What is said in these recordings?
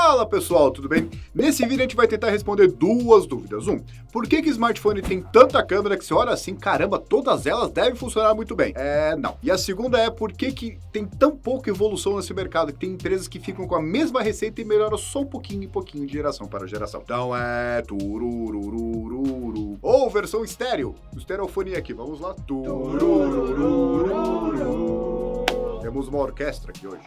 Fala pessoal, tudo bem? Nesse vídeo a gente vai tentar responder duas dúvidas. Por que smartphone tem tanta câmera que você olha assim, caramba, todas elas devem funcionar muito bem? Não. E a segunda é por que tem tão pouca evolução nesse mercado, que tem empresas que ficam com a mesma receita e melhoram só um pouquinho de geração para geração. Então é turururururu. Ou versão estéreo, estereofonia aqui, vamos lá. Turururururu. Temos uma orquestra aqui hoje.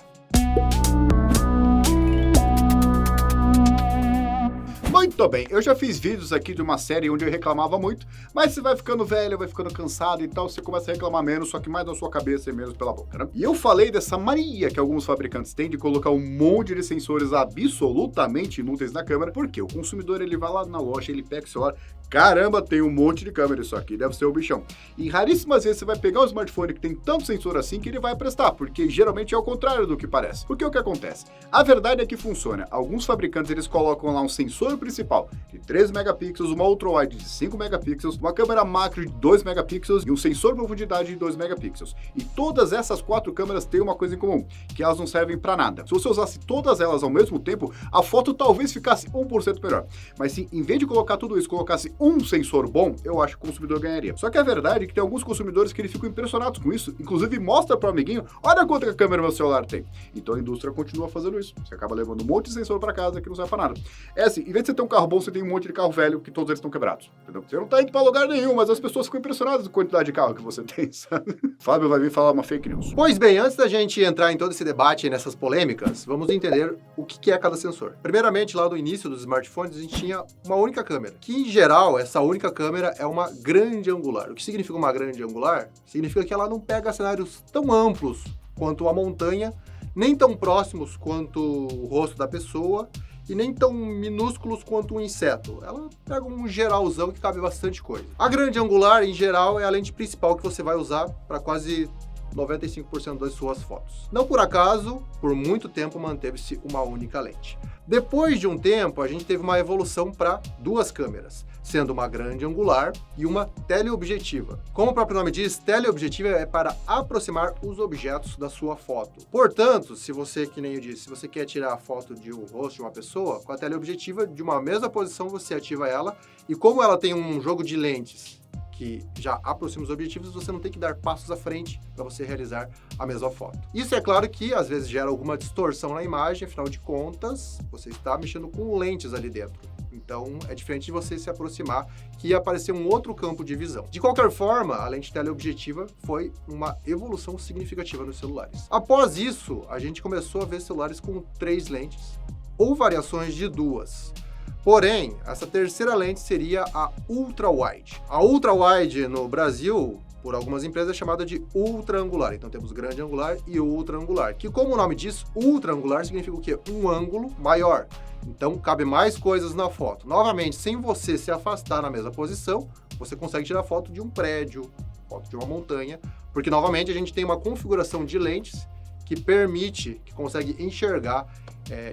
Muito bem, eu já fiz vídeos aqui de uma série onde eu reclamava muito, mas você vai ficando velho, vai ficando cansado e tal, você começa a reclamar menos, só que mais na sua cabeça e menos pela boca, né? E eu falei dessa mania que alguns fabricantes têm de colocar um monte de sensores absolutamente inúteis na câmera, porque o consumidor ele vai lá na loja, ele pega o celular, caramba, tem um monte de câmera isso aqui, deve ser o bichão. E raríssimas vezes você vai pegar um smartphone que tem tanto sensor assim que ele vai prestar, porque geralmente é o contrário do que parece. Porque o que acontece? A verdade é que funciona. Alguns fabricantes eles colocam lá um sensor principal de 3 megapixels, uma ultra-wide de 5 megapixels, uma câmera macro de 2 megapixels e um sensor de profundidade de 2 megapixels. E todas essas 4 câmeras têm uma coisa em comum, que elas não servem para nada. Se você usasse todas elas ao mesmo tempo, a foto talvez ficasse 1% melhor. Mas se em vez de colocar tudo isso, colocasse um sensor bom, eu acho que o consumidor ganharia. Só que a verdade é que tem alguns consumidores que eles ficam impressionados com isso, inclusive mostra para o amiguinho, olha quanto que a câmera do meu celular tem. Então a indústria continua fazendo isso. Você acaba levando um monte de sensor para casa que não serve para nada. É assim, em vez de você ter um carro bom, você tem um monte de carro velho que todos eles estão quebrados, entendeu? Você não tá indo para lugar nenhum, mas as pessoas ficam impressionadas com a quantidade de carro que você tem, sabe? Fábio vai vir falar uma fake news. Pois bem, antes da gente entrar em todo esse debate e nessas polêmicas, vamos entender o que é cada sensor. Primeiramente, lá no início dos smartphones, a gente tinha uma única câmera, que em geral, essa única câmera é uma grande angular. O que significa uma grande angular? Significa que ela não pega cenários tão amplos quanto a montanha, nem tão próximos quanto o rosto da pessoa, e nem tão minúsculos quanto um inseto. Ela pega um geralzão que cabe bastante coisa. A grande angular, em geral, é a lente principal que você vai usar para quase 95% das suas fotos. Não por acaso, por muito tempo manteve-se uma única lente. Depois de um tempo, a gente teve uma evolução para duas câmeras, sendo uma grande angular e uma teleobjetiva. Como o próprio nome diz, teleobjetiva é para aproximar os objetos da sua foto. Portanto, se você, que nem eu disse, se você quer tirar a foto de um rosto de uma pessoa, com a teleobjetiva, de uma mesma posição você ativa ela, e como ela tem um jogo de lentes que já aproxima os objetivos, você não tem que dar passos à frente para você realizar a mesma foto. Isso é claro que às vezes gera alguma distorção na imagem, afinal de contas, você está mexendo com lentes ali dentro. Então, é diferente de você se aproximar, que ia aparecer um outro campo de visão. De qualquer forma, a lente teleobjetiva foi uma evolução significativa nos celulares. Após isso, a gente começou a ver celulares com 3 lentes, ou variações de 2. Porém, essa terceira lente seria a ultra-wide. A ultra-wide no Brasil, por algumas empresas, é chamada de ultra-angular. Então temos grande angular e ultra-angular, que como o nome diz, ultra-angular significa o quê? Um ângulo maior. Então cabe mais coisas na foto. Novamente, sem você se afastar na mesma posição, você consegue tirar foto de um prédio, foto de uma montanha, porque novamente a gente tem uma configuração de lentes que permite, que consegue enxergar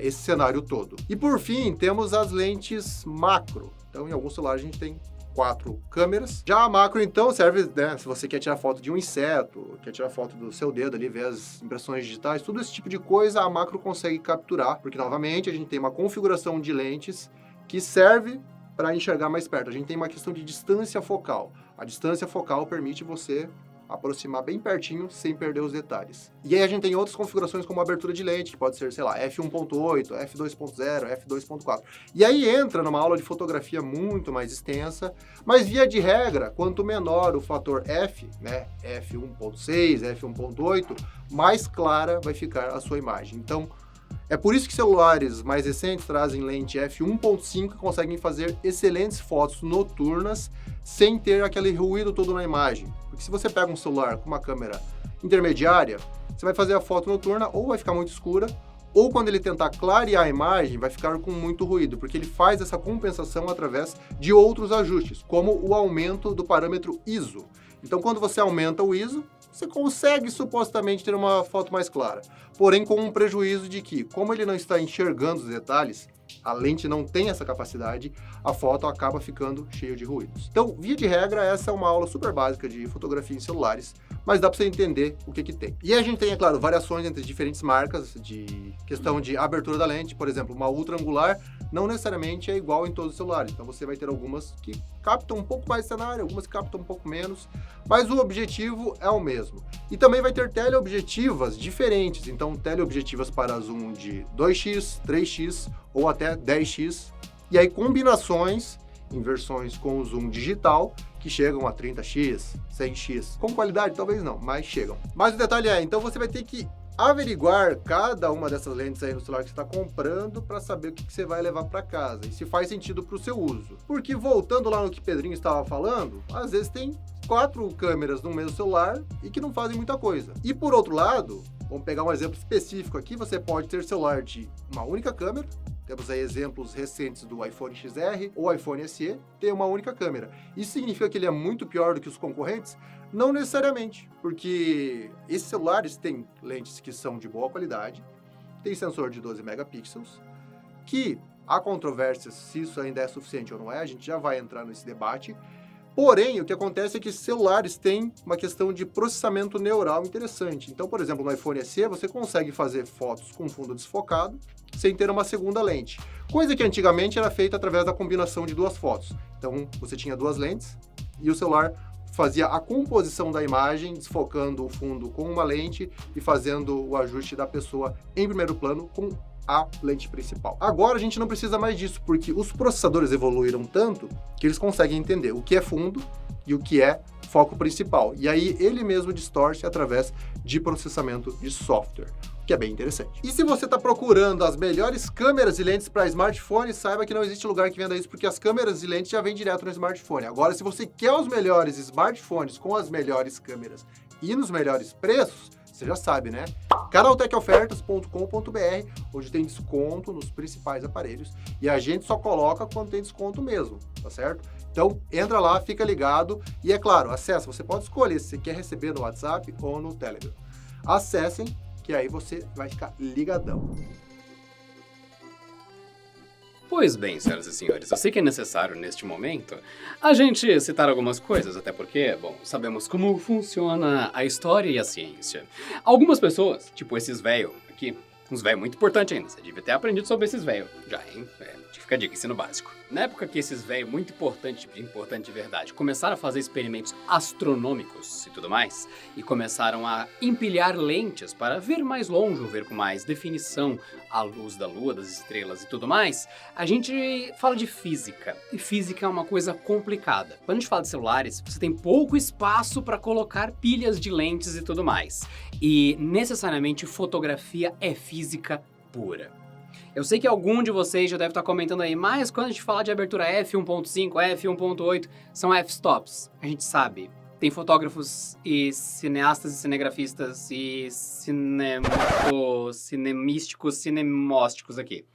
esse cenário todo. E por fim, temos as lentes macro. Então, em alguns celulares a gente tem 4 câmeras. Já a macro, então, serve, né, se você quer tirar foto de um inseto, quer tirar foto do seu dedo ali, ver as impressões digitais, tudo esse tipo de coisa, a macro consegue capturar, porque, novamente, a gente tem uma configuração de lentes que serve para enxergar mais perto. A gente tem uma questão de distância focal. A distância focal permite você aproximar bem pertinho sem perder os detalhes. E aí a gente tem outras configurações como abertura de lente, que pode ser, sei lá, f1.8, f2.0, f2.4. E aí entra numa aula de fotografia muito mais extensa, mas via de regra, quanto menor o fator f, né, f1.6, f1.8, mais clara vai ficar a sua imagem. Então, é por isso que celulares mais recentes trazem lente f1.5 que conseguem fazer excelentes fotos noturnas sem ter aquele ruído todo na imagem. Porque se você pega um celular com uma câmera intermediária, você vai fazer a foto noturna ou vai ficar muito escura, ou quando ele tentar clarear a imagem, vai ficar com muito ruído, porque ele faz essa compensação através de outros ajustes, como o aumento do parâmetro ISO. Então, quando você aumenta o ISO, você consegue supostamente ter uma foto mais clara. Porém, com um prejuízo de que, como ele não está enxergando os detalhes, a lente não tem essa capacidade, a foto acaba ficando cheia de ruídos. Então, via de regra, essa é uma aula super básica de fotografia em celulares, mas dá para você entender o que tem. E a gente tem, é claro, variações entre diferentes marcas, de questão de abertura da lente. Por exemplo, uma ultra angular não necessariamente é igual em todos os celulares. Então, você vai ter algumas que captam um pouco mais cenário, algumas que captam um pouco menos, mas o objetivo é o mesmo. E também vai ter teleobjetivas diferentes. Então, teleobjetivas para zoom de 2x, 3x ou até 10x. E aí, combinações em versões com o zoom digital, que chegam a 30x, 100x. Com qualidade, talvez não, mas chegam. Mas o detalhe é, então você vai ter que averiguar cada uma dessas lentes aí no celular que você está comprando para saber o que você vai levar para casa e se faz sentido para o seu uso. Porque voltando lá no que Pedrinho estava falando, às vezes tem 4 câmeras no mesmo celular e que não fazem muita coisa. E por outro lado, vamos pegar um exemplo específico aqui, você pode ter celular de uma única câmera. Temos aí exemplos recentes do iPhone XR ou iPhone SE, tem uma única câmera. Isso significa que ele é muito pior do que os concorrentes? Não necessariamente, porque esses celulares têm lentes que são de boa qualidade, tem sensor de 12 megapixels, que há controvérsias se isso ainda é suficiente ou não é, a gente já vai entrar nesse debate. Porém, o que acontece é que esses celulares têm uma questão de processamento neural interessante. Então, por exemplo, no iPhone SE, você consegue fazer fotos com fundo desfocado sem ter uma segunda lente. Coisa que antigamente era feita através da combinação de 2 fotos. Então, você tinha 2 lentes e o celular fazia a composição da imagem, desfocando o fundo com uma lente e fazendo o ajuste da pessoa em primeiro plano com a lente principal. Agora a gente não precisa mais disso, porque os processadores evoluíram tanto que eles conseguem entender o que é fundo e o que é foco principal. E aí ele mesmo distorce através de processamento de software, que é bem interessante. E se você está procurando as melhores câmeras e lentes para smartphone, saiba que não existe lugar que venda isso, porque as câmeras e lentes já vêm direto no smartphone. Agora, se você quer os melhores smartphones com as melhores câmeras e nos melhores preços, você já sabe, né? Canaltechofertas.com.br, onde tem desconto nos principais aparelhos e a gente só coloca quando tem desconto mesmo, tá certo? Então, entra lá, fica ligado e, é claro, acessa. Você pode escolher se você quer receber no WhatsApp ou no Telegram. Acessem, que aí você vai ficar ligadão. Pois bem, senhoras e senhores, eu sei que é necessário, neste momento, a gente citar algumas coisas, até porque, bom, sabemos como funciona a história e a ciência. Algumas pessoas, tipo esses velhos aqui, uns velhos muito importantes ainda, você devia ter aprendido sobre esses velhos já, hein? Fica a dica, ensino básico. Na época que esses velhos muito importante de verdade, começaram a fazer experimentos astronômicos e tudo mais, e começaram a empilhar lentes para ver mais longe, ou ver com mais definição a luz da lua, das estrelas e tudo mais, a gente fala de física. E física é uma coisa complicada. Quando a gente fala de celulares, você tem pouco espaço para colocar pilhas de lentes e tudo mais. E necessariamente fotografia é física pura. Eu sei que algum de vocês já deve estar comentando aí, mas quando a gente fala de abertura f1.5, f1.8, são f-stops. A gente sabe. Tem fotógrafos e cineastas e cinegrafistas e cinemísticos, cinemósticos aqui.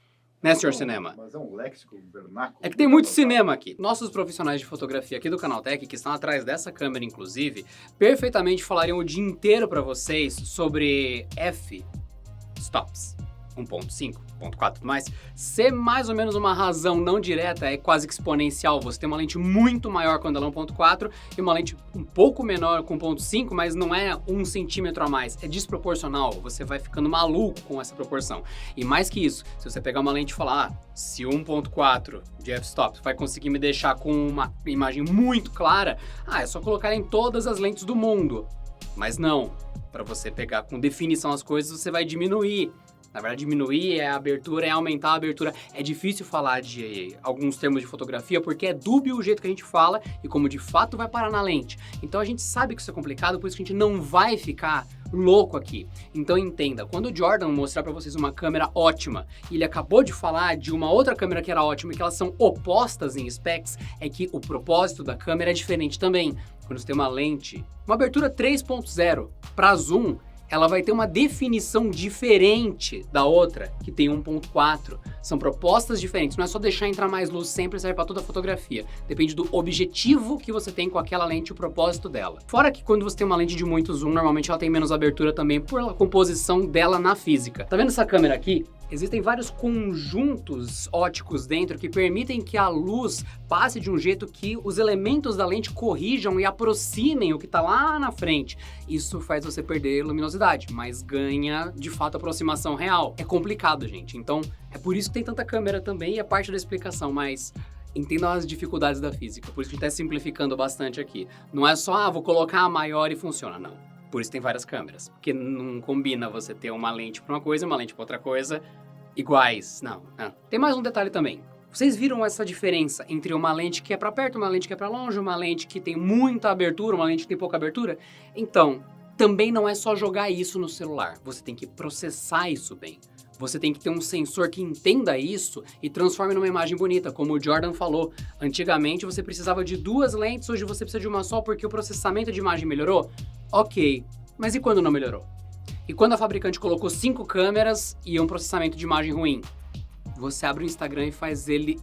Né, senhor Cinema? Mas é um léxico, vernáculo. É que tem muito cinema aqui. Nossos profissionais de fotografia aqui do Canaltech, que estão atrás dessa câmera, inclusive, perfeitamente falariam o dia inteiro para vocês sobre f-stops. 1.5, 1.4 e mais, ser mais ou menos uma razão não direta é quase que exponencial. Você tem uma lente muito maior quando ela é 1.4 e uma lente um pouco menor com 1.5, mas não é 1 centímetro a mais, é desproporcional. Você vai ficando maluco com essa proporção. E mais que isso, se você pegar uma lente e falar, se 1.4 de f-stop vai conseguir me deixar com uma imagem muito clara, é só colocar em todas as lentes do mundo. Mas não, para você pegar com definição as coisas, você vai diminuir. Na verdade, diminuir é a abertura, é aumentar a abertura. É difícil falar de alguns termos de fotografia porque é dúbio o jeito que a gente fala e como de fato vai parar na lente. Então a gente sabe que isso é complicado, por isso que a gente não vai ficar louco aqui. Então entenda, quando o Jordan mostrar pra vocês uma câmera ótima e ele acabou de falar de uma outra câmera que era ótima e que elas são opostas em specs, é que o propósito da câmera é diferente também. Quando você tem uma lente, uma abertura 3.0 para zoom, ela vai ter uma definição diferente da outra, que tem 1.4. São propostas diferentes, não é só deixar entrar mais luz sempre, serve para toda a fotografia. Depende do objetivo que você tem com aquela lente e o propósito dela. Fora que quando você tem uma lente de muito zoom, normalmente ela tem menos abertura também por a composição dela na física. Tá vendo essa câmera aqui? Existem vários conjuntos óticos dentro que permitem que a luz passe de um jeito que os elementos da lente corrijam e aproximem o que está lá na frente. Isso faz você perder luminosidade, mas ganha, de fato, aproximação real. É complicado, gente. Então, é por isso que tem tanta câmera também e é parte da explicação, mas entendam as dificuldades da física. Por isso que a gente está simplificando bastante aqui. Não é só, vou colocar a maior e funciona, não. Por isso tem várias câmeras. Porque não combina você ter uma lente para uma coisa e uma lente para outra coisa iguais. Não. Tem mais um detalhe também. Vocês viram essa diferença entre uma lente que é para perto, uma lente que é para longe, uma lente que tem muita abertura, uma lente que tem pouca abertura? Então, também não é só jogar isso no celular. Você tem que processar isso bem. Você tem que ter um sensor que entenda isso e transforme numa imagem bonita, como o Jordan falou. Antigamente você precisava de 2 lentes, hoje você precisa de uma só porque o processamento de imagem melhorou? Ok, mas e quando não melhorou? E quando a fabricante colocou 5 câmeras e um processamento de imagem ruim? Você abre o Instagram e faz ele...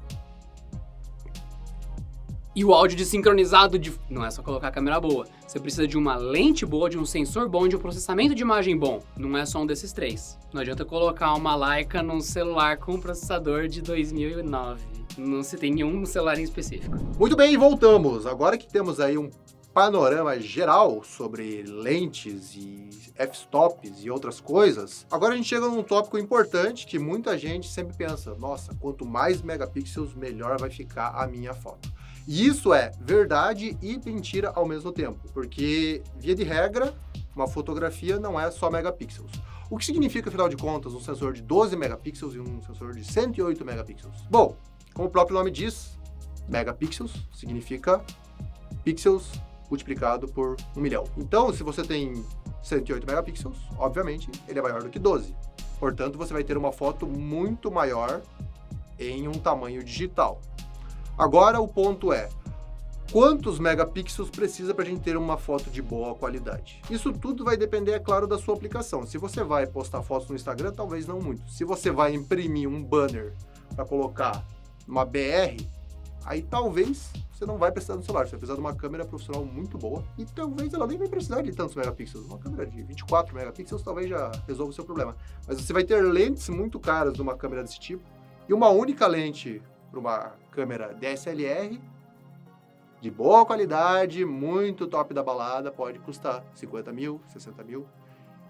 E o áudio desincronizado de... Não é só colocar a câmera boa. Você precisa de uma lente boa, de um sensor bom, de um processamento de imagem bom. Não é só um desses 3. Não adianta colocar uma Leica num celular com um processador de 2009. Não se tem nenhum celular em específico. Muito bem, voltamos. Agora que temos aí um panorama geral sobre lentes e f-stops e outras coisas, agora a gente chega num tópico importante que muita gente sempre pensa, nossa, quanto mais megapixels, melhor vai ficar a minha foto. E isso é verdade e mentira ao mesmo tempo, porque, via de regra, uma fotografia não é só megapixels. O que significa, afinal de contas, um sensor de 12 megapixels e um sensor de 108 megapixels? Bom, como o próprio nome diz, megapixels significa pixels multiplicado por 1 milhão. Então, se você tem 108 megapixels, obviamente, ele é maior do que 12. Portanto, você vai ter uma foto muito maior em um tamanho digital. Agora, o ponto é, quantos megapixels precisa para a gente ter uma foto de boa qualidade? Isso tudo vai depender, é claro, da sua aplicação. Se você vai postar fotos no Instagram, talvez não muito. Se você vai imprimir um banner para colocar uma BR, aí talvez você não vai precisar do celular. Você vai precisar de uma câmera profissional muito boa e talvez ela nem vai precisar de tantos megapixels. Uma câmera de 24 megapixels talvez já resolva o seu problema. Mas você vai ter lentes muito caras de uma câmera desse tipo e uma única lente para uma câmera DSLR de boa qualidade, muito top da balada, pode custar 50 mil, 60 mil.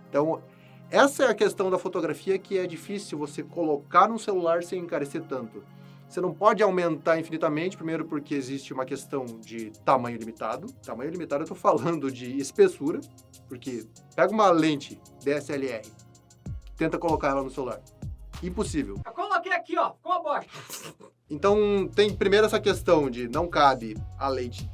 Então, essa é a questão da fotografia que é difícil você colocar no celular sem encarecer tanto. Você não pode aumentar infinitamente, primeiro porque existe uma questão de tamanho limitado. Tamanho limitado eu estou falando de espessura, porque pega uma lente DSLR, tenta colocar ela no celular. Impossível. Eu coloquei aqui, ó, ficou uma bosta. Então, tem primeiro essa questão de não cabe a lente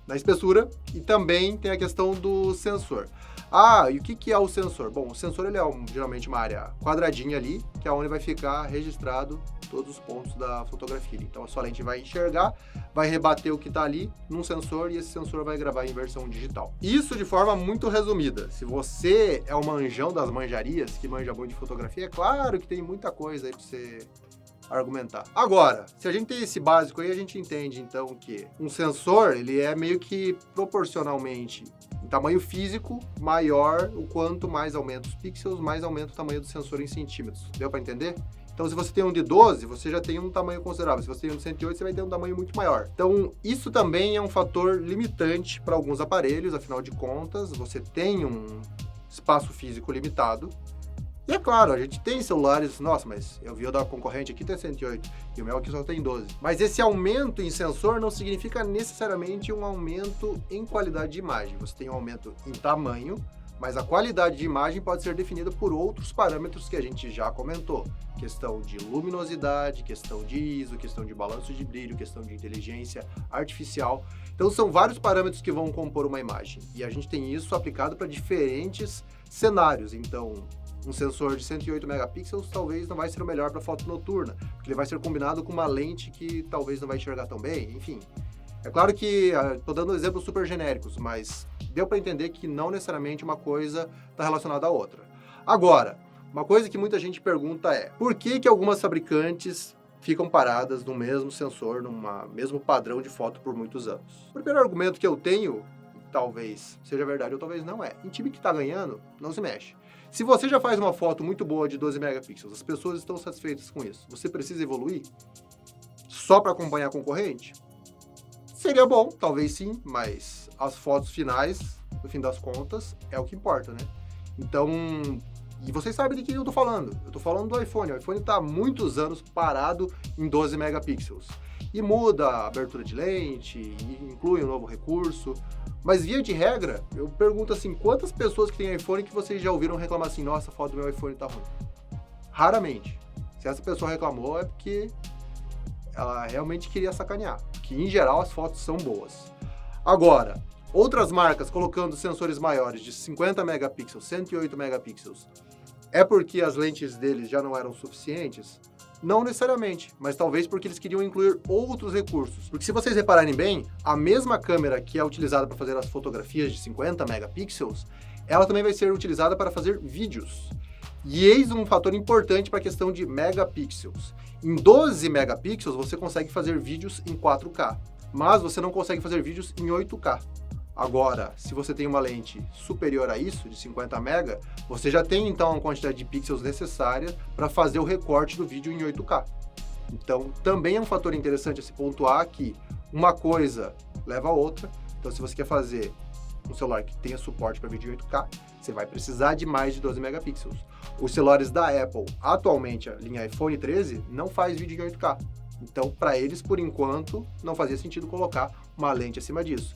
na espessura e também tem a questão do sensor. Ah, e o que é o sensor? Bom, o sensor ele é geralmente uma área quadradinha ali, que é onde vai ficar registrado todos os pontos da fotografia. Então, a sua lente vai enxergar, vai rebater o que está ali num sensor e esse sensor vai gravar em versão digital. Isso de forma muito resumida. Se você é um manjão das manjarias, que manja muito de fotografia, é claro que tem muita coisa aí para você argumentar. Agora, se a gente tem esse básico aí, a gente entende então que um sensor, ele é meio que proporcionalmente em tamanho físico maior, o quanto mais aumenta os pixels, mais aumenta o tamanho do sensor em centímetros. Deu para entender? Então, se você tem um de 12, você já tem um tamanho considerável. Se você tem um de 108, você vai ter um tamanho muito maior. Então, isso também é um fator limitante para alguns aparelhos, afinal de contas, você tem um espaço físico limitado. E é claro, a gente tem celulares, nossa, mas eu vi o da concorrente aqui tem 108 e o meu aqui só tem 12. Mas esse aumento em sensor não significa necessariamente um aumento em qualidade de imagem. Você tem um aumento em tamanho, mas a qualidade de imagem pode ser definida por outros parâmetros que a gente já comentou. Questão de luminosidade, questão de ISO, questão de balanço de brilho, questão de inteligência artificial. Então são vários parâmetros que vão compor uma imagem. E a gente tem isso aplicado para diferentes cenários. Então, um sensor de 108 megapixels talvez não vai ser o melhor para foto noturna, porque ele vai ser combinado com uma lente que talvez não vai enxergar tão bem, enfim. É claro que estou dando exemplos super genéricos, mas deu para entender que não necessariamente uma coisa está relacionada à outra. Agora, uma coisa que muita gente pergunta é, por que algumas fabricantes ficam paradas no mesmo sensor, no mesmo padrão de foto por muitos anos? O primeiro argumento que eu tenho, talvez seja verdade ou talvez não é, em time que está ganhando, não se mexe. Se você já faz uma foto muito boa de 12 megapixels, as pessoas estão satisfeitas com isso, você precisa evoluir só para acompanhar a concorrente? Seria bom, talvez sim, mas as fotos finais, no fim das contas, é o que importa, né? Então, e vocês sabem de quem eu tô falando. Eu tô falando do iPhone. O iPhone tá há muitos anos parado em 12 megapixels. E muda a abertura de lente, e inclui um novo recurso. Mas via de regra, eu pergunto assim, quantas pessoas que têm iPhone que vocês já ouviram reclamar assim, nossa, a foto do meu iPhone tá ruim? Raramente. Se essa pessoa reclamou é porque ela realmente queria sacanear. Que em geral as fotos são boas. Agora, outras marcas colocando sensores maiores de 50 megapixels, 108 megapixels, é porque as lentes deles já não eram suficientes? Não necessariamente, mas talvez porque eles queriam incluir outros recursos. Porque se vocês repararem bem, a mesma câmera que é utilizada para fazer as fotografias de 50 megapixels, ela também vai ser utilizada para fazer vídeos. E eis um fator importante para a questão de megapixels. Em 12 megapixels você consegue fazer vídeos em 4K, mas você não consegue fazer vídeos em 8K. Agora, se você tem uma lente superior a isso, de 50 mega, você já tem então a quantidade de pixels necessária para fazer o recorte do vídeo em 8K. Então, também é um fator interessante a se pontuar que uma coisa leva a outra. Então, se você quer fazer um celular que tenha suporte para vídeo em 8K, você vai precisar de mais de 12 megapixels. Os celulares da Apple, atualmente a linha iPhone 13, não faz vídeo em 8K. Então, para eles, por enquanto, não fazia sentido colocar uma lente acima disso.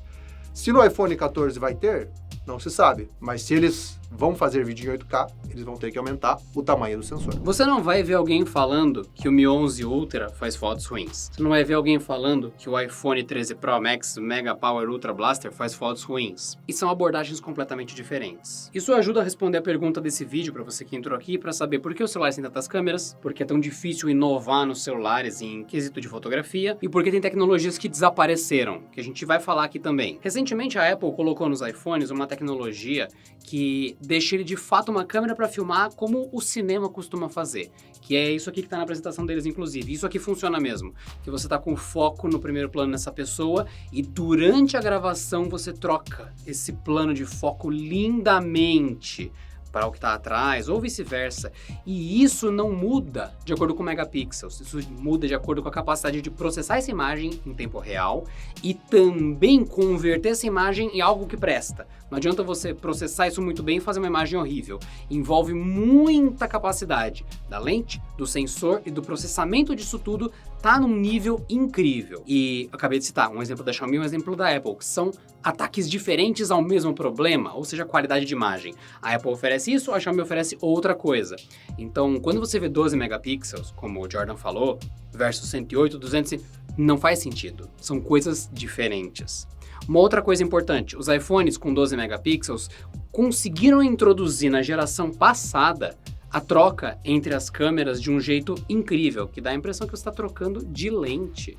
Se no iPhone 14 vai ter, não se sabe. Mas se eles vão fazer vídeo em 8K, eles vão ter que aumentar o tamanho do sensor. Você não vai ver alguém falando que o Mi 11 Ultra faz fotos ruins. Você não vai ver alguém falando que o iPhone 13 Pro Max Mega Power Ultra Blaster faz fotos ruins. E são abordagens completamente diferentes. Isso ajuda a responder a pergunta desse vídeo para você que entrou aqui, para saber por que o celular tem tantas câmeras, por que é tão difícil inovar nos celulares em quesito de fotografia e por que tem tecnologias que desapareceram, que a gente vai falar aqui também. Recentemente a Apple colocou nos iPhones uma tecnologia que deixa ele de fato uma câmera para filmar como o cinema costuma fazer, que é isso aqui que tá na apresentação deles, inclusive. Isso aqui funciona mesmo, que você tá com foco no primeiro plano nessa pessoa e durante a gravação você troca esse plano de foco lindamente para o que está atrás, ou vice-versa. E isso não muda de acordo com megapixels, isso muda de acordo com a capacidade de processar essa imagem em tempo real e também converter essa imagem em algo que presta. Não adianta você processar isso muito bem e fazer uma imagem horrível. Envolve muita capacidade da lente, do sensor e do processamento disso tudo, tá num nível incrível. E acabei de citar um exemplo da Xiaomi e um exemplo da Apple, que são ataques diferentes ao mesmo problema, ou seja, qualidade de imagem. A Apple oferece isso, a Xiaomi oferece outra coisa. Então, quando você vê 12 megapixels, como o Jordan falou, versus 108, 200, não faz sentido. São coisas diferentes. Uma outra coisa importante, os iPhones com 12 megapixels conseguiram introduzir na geração passada a troca entre as câmeras de um jeito incrível, que dá a impressão que você está trocando de lente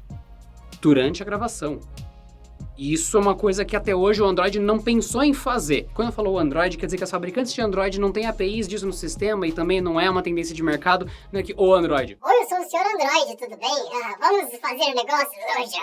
durante a gravação. E isso é uma coisa que até hoje o Android não pensou em fazer. Quando eu falo Android, quer dizer que as fabricantes de Android não têm APIs disso no sistema e também não é uma tendência de mercado, não é que o Android. Oi, eu sou o senhor Android, tudo bem? Vamos fazer negócios hoje?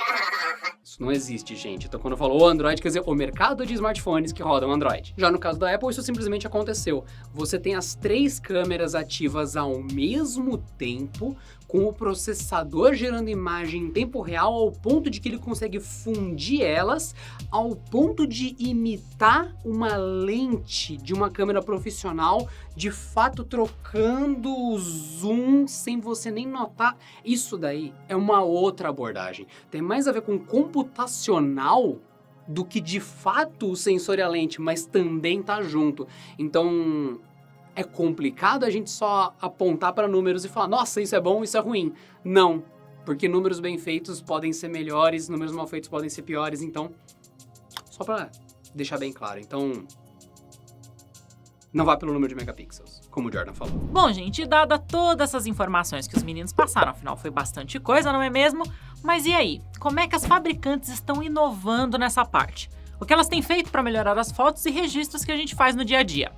Isso não existe, gente. Então quando eu falo o Android, quer dizer o mercado de smartphones que rodam Android. Já no caso da Apple, isso simplesmente aconteceu. Você tem as 3 câmeras ativas ao mesmo tempo, com o processador gerando imagem em tempo real ao ponto de que ele consegue fundir elas, ao ponto de imitar uma lente de uma câmera profissional, de fato trocando o zoom sem você nem notar. Isso daí é uma outra abordagem. Tem mais a ver com computacional do que de fato o sensor e a lente, mas também tá junto. Então é complicado a gente só apontar para números e falar, nossa, isso é bom, isso é ruim. Não, porque números bem feitos podem ser melhores, números mal feitos podem ser piores, então, só para deixar bem claro. Então, não vá pelo número de megapixels, como o Jordan falou. Bom, gente, dada todas essas informações que os meninos passaram, afinal foi bastante coisa, não é mesmo? Mas e aí, como é que as fabricantes estão inovando nessa parte? O que elas têm feito para melhorar as fotos e registros que a gente faz no dia a dia?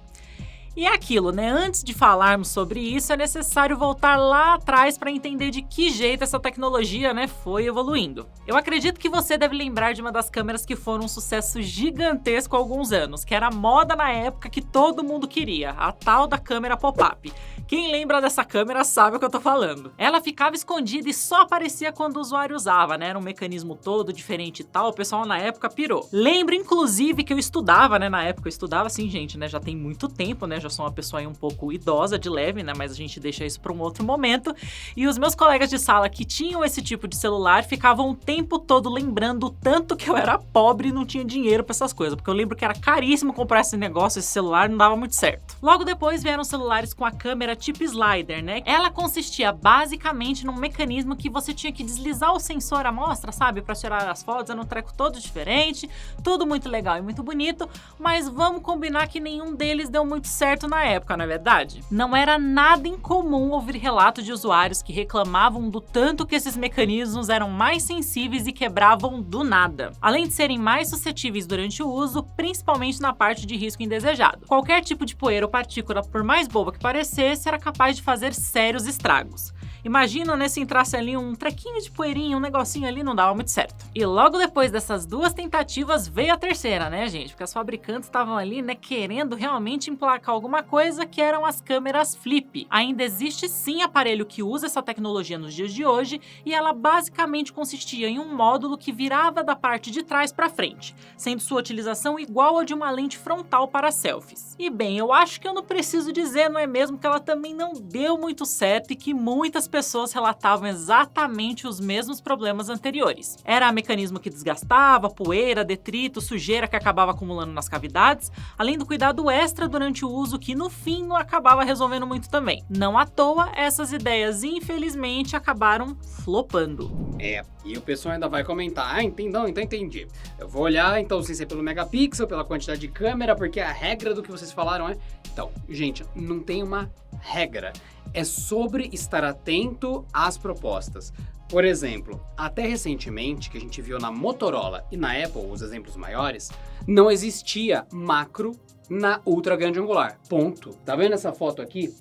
E é aquilo, né? Antes de falarmos sobre isso, é necessário voltar lá atrás para entender de que jeito essa tecnologia, né, foi evoluindo. Eu acredito que você deve lembrar de uma das câmeras que foram um sucesso gigantesco há alguns anos, que era moda na época que todo mundo queria, a tal da câmera pop-up. Quem lembra dessa câmera sabe o que eu tô falando. Ela ficava escondida e só aparecia quando o usuário usava, né? Era um mecanismo todo diferente e tal, o pessoal na época pirou. Lembro, inclusive, que eu estudava, né? Na época eu estudava assim, gente, né? Já tem muito tempo, né? Já sou uma pessoa aí um pouco idosa, de leve, né? Mas a gente deixa isso pra um outro momento. E os meus colegas de sala que tinham esse tipo de celular ficavam o tempo todo lembrando o tanto que eu era pobre e não tinha dinheiro pra essas coisas. Porque eu lembro que era caríssimo comprar esse negócio, esse celular, não dava muito certo. Logo depois vieram celulares com a câmera tipo slider, né? Ela consistia basicamente num mecanismo que você tinha que deslizar o sensor à mostra, sabe? Pra tirar as fotos, era um treco todo diferente, tudo muito legal e muito bonito, mas vamos combinar que nenhum deles deu muito certo na época, não é verdade? Não era nada incomum ouvir relatos de usuários que reclamavam do tanto que esses mecanismos eram mais sensíveis e quebravam do nada, além de serem mais suscetíveis durante o uso, principalmente na parte de risco indesejado. Qualquer tipo de poeira ou partícula, por mais boba que parecesse, era capaz de fazer sérios estragos. Imagina, né, se entrasse ali um trequinho de poeirinha, um negocinho ali, não dava muito certo. E logo depois dessas duas tentativas veio a terceira, né, gente? Porque as fabricantes estavam ali, né, querendo realmente emplacar alguma coisa, que eram as câmeras flip. Ainda existe sim aparelho que usa essa tecnologia nos dias de hoje, e ela basicamente consistia em um módulo que virava da parte de trás para frente, sendo sua utilização igual a de uma lente frontal para selfies. E bem, eu acho que eu não preciso dizer, não é mesmo, que ela também não deu muito certo e que muitas pessoas relatavam exatamente os mesmos problemas anteriores. Era mecanismo que desgastava, poeira, detrito, sujeira que acabava acumulando nas cavidades, além do cuidado extra durante o uso que no fim não acabava resolvendo muito também. Não à toa, essas ideias infelizmente acabaram flopando. E o pessoal ainda vai comentar, então entendi. Eu vou olhar então sem ser pelo megapixel, pela quantidade de câmera, porque a regra do que vocês falaram é... Então, gente, não tem uma regra. É sobre estar atento às propostas. Por exemplo, até recentemente, que a gente viu na Motorola e na Apple, os exemplos maiores, não existia macro na ultra grande angular. Ponto. Tá vendo essa foto aqui?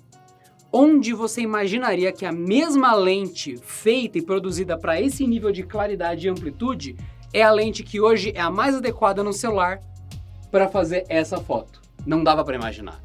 Onde você imaginaria que a mesma lente feita e produzida para esse nível de claridade e amplitude é a lente que hoje é a mais adequada no celular para fazer essa foto? Não dava para imaginar.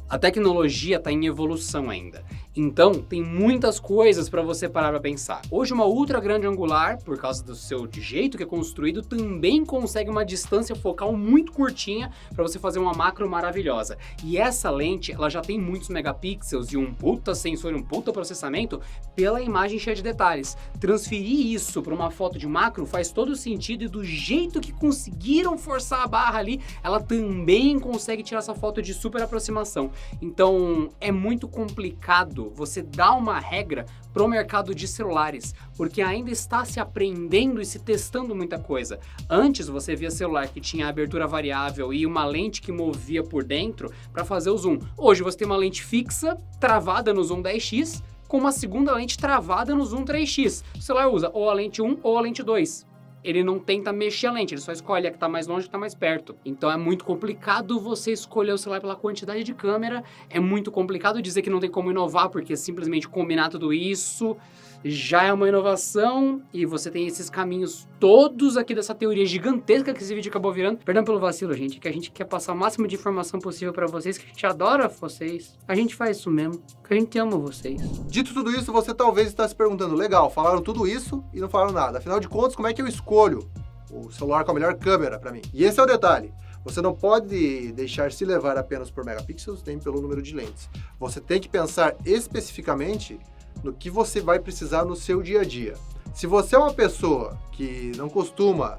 A tecnologia está em evolução ainda. Então, tem muitas coisas para você parar para pensar. Hoje, uma ultra grande angular, por causa do seu jeito que é construído, também consegue uma distância focal muito curtinha para você fazer uma macro maravilhosa. E essa lente, ela já tem muitos megapixels e um puta sensor, um puta processamento pela imagem cheia de detalhes. Transferir isso para uma foto de macro faz todo sentido e do jeito que conseguiram forçar a barra ali, ela também consegue tirar essa foto de super aproximação. Então, é muito complicado você dar uma regra pro mercado de celulares, porque ainda está se aprendendo e se testando muita coisa. Antes você via celular que tinha abertura variável e uma lente que movia por dentro para fazer o zoom. Hoje você tem uma lente fixa travada no zoom 10x com uma segunda lente travada no zoom 3x. O celular usa ou a lente 1 ou a lente 2. Ele não tenta mexer a lente, ele só escolhe a que tá mais longe e a que tá mais perto. Então é muito complicado você escolher o celular pela quantidade de câmera, é muito complicado dizer que não tem como inovar, porque simplesmente combinar tudo isso já é uma inovação, e você tem esses caminhos todos aqui dessa teoria gigantesca que esse vídeo acabou virando. Perdão pelo vacilo, gente, que a gente quer passar o máximo de informação possível pra vocês, que a gente adora vocês. A gente faz isso mesmo, que a gente ama vocês. Dito tudo isso, você talvez está se perguntando, legal, falaram tudo isso e não falaram nada. Afinal de contas, como é que eu escolho o celular com a melhor câmera pra mim? E esse é o detalhe. Você não pode deixar se levar apenas por megapixels, nem pelo número de lentes. Você tem que pensar especificamente no que você vai precisar no seu dia a dia. Se você é uma pessoa que não costuma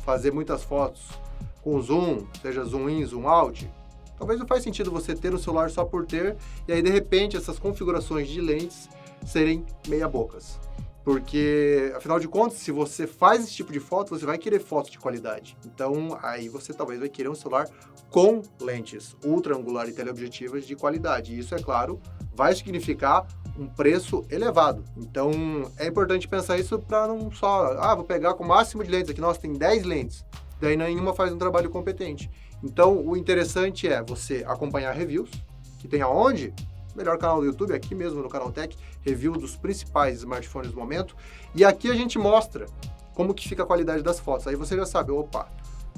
fazer muitas fotos com zoom, seja zoom in, zoom out, talvez não faz sentido você ter um celular só por ter, e aí de repente essas configurações de lentes serem meia bocas. Porque, afinal de contas, se você faz esse tipo de foto, você vai querer fotos de qualidade. Então, aí você talvez vai querer um celular com lentes ultra angular e teleobjetivas de qualidade. E isso, é claro, vai significar um preço elevado. Então, é importante pensar isso para não só, vou pegar com o máximo de lentes aqui, nossa, tem 10 lentes. Daí nenhuma faz um trabalho competente. Então, o interessante é você acompanhar reviews, que tem aonde? Melhor canal do YouTube, aqui mesmo no Canaltech, review dos principais smartphones do momento. E aqui a gente mostra como que fica a qualidade das fotos. Aí você já sabe, opa,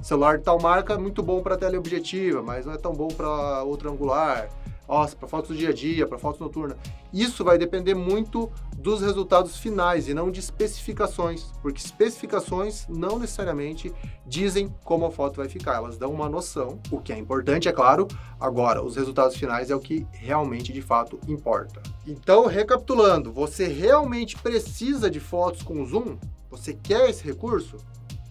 celular de tal marca é muito bom para teleobjetiva, mas não é tão bom para outra angular. Nossa, para fotos do dia a dia, para fotos noturnas. Isso vai depender muito dos resultados finais e não de especificações, porque especificações não necessariamente dizem como a foto vai ficar, elas dão uma noção, o que é importante, é claro. Agora, os resultados finais é o que realmente, de fato, importa. Então, recapitulando, você realmente precisa de fotos com zoom? Você quer esse recurso?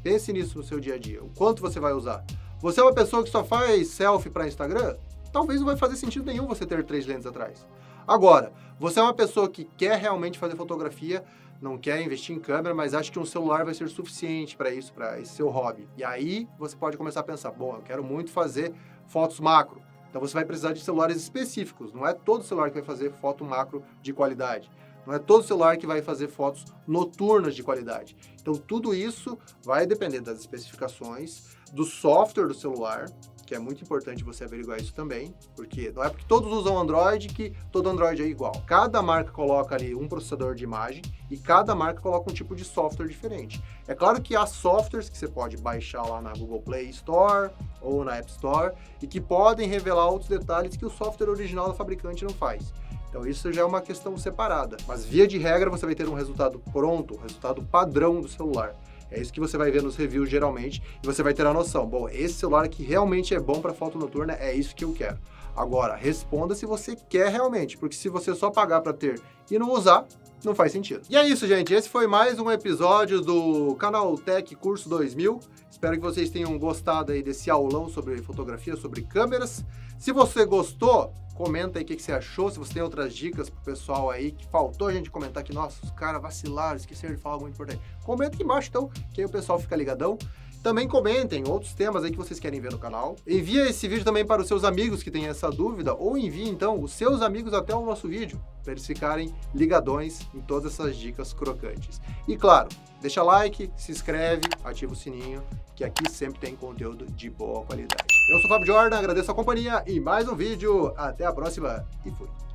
Pense nisso no seu dia a dia. O quanto você vai usar? Você é uma pessoa que só faz selfie para Instagram? Talvez não vai fazer sentido nenhum você ter 3 lentes atrás. Agora, você é uma pessoa que quer realmente fazer fotografia, não quer investir em câmera, mas acha que um celular vai ser suficiente para isso, para esse seu hobby. E aí você pode começar a pensar, bom, eu quero muito fazer fotos macro. Então você vai precisar de celulares específicos. Não é todo celular que vai fazer foto macro de qualidade. Não é todo celular que vai fazer fotos noturnas de qualidade. Então tudo isso vai depender das especificações, do software do celular, que é muito importante você averiguar isso também, porque não é porque todos usam Android que todo Android é igual. Cada marca coloca ali um processador de imagem e cada marca coloca um tipo de software diferente. É claro que há softwares que você pode baixar lá na Google Play Store ou na App Store e que podem revelar outros detalhes que o software original da fabricante não faz. Então isso já é uma questão separada. Mas via de regra você vai ter um resultado pronto, um resultado padrão do celular. É isso que você vai ver nos reviews geralmente e você vai ter a noção, bom, esse celular aqui realmente é bom para foto noturna, é isso que eu quero. Agora, responda se você quer realmente, porque se você só pagar para ter e não usar, não faz sentido. E é isso, gente, esse foi mais um episódio do Canaltech Curso 2000. Espero que vocês tenham gostado aí desse aulão sobre fotografia, sobre câmeras. Se você gostou, comenta aí o que você achou, se você tem outras dicas pro pessoal aí, que faltou a gente comentar que, nossa, os caras vacilaram, esqueceram de falar algo muito importante. Comenta aqui embaixo, então, que aí o pessoal fica ligadão. Também comentem outros temas aí que vocês querem ver no canal. Envia esse vídeo também para os seus amigos que têm essa dúvida, ou envie, então, os seus amigos até o nosso vídeo, para eles ficarem ligadões em todas essas dicas crocantes. E, claro, deixa like, se inscreve, ativa o sininho, que aqui sempre tem conteúdo de boa qualidade. Eu sou o Fábio Jordan, agradeço a companhia e mais um vídeo. Até a próxima e fui!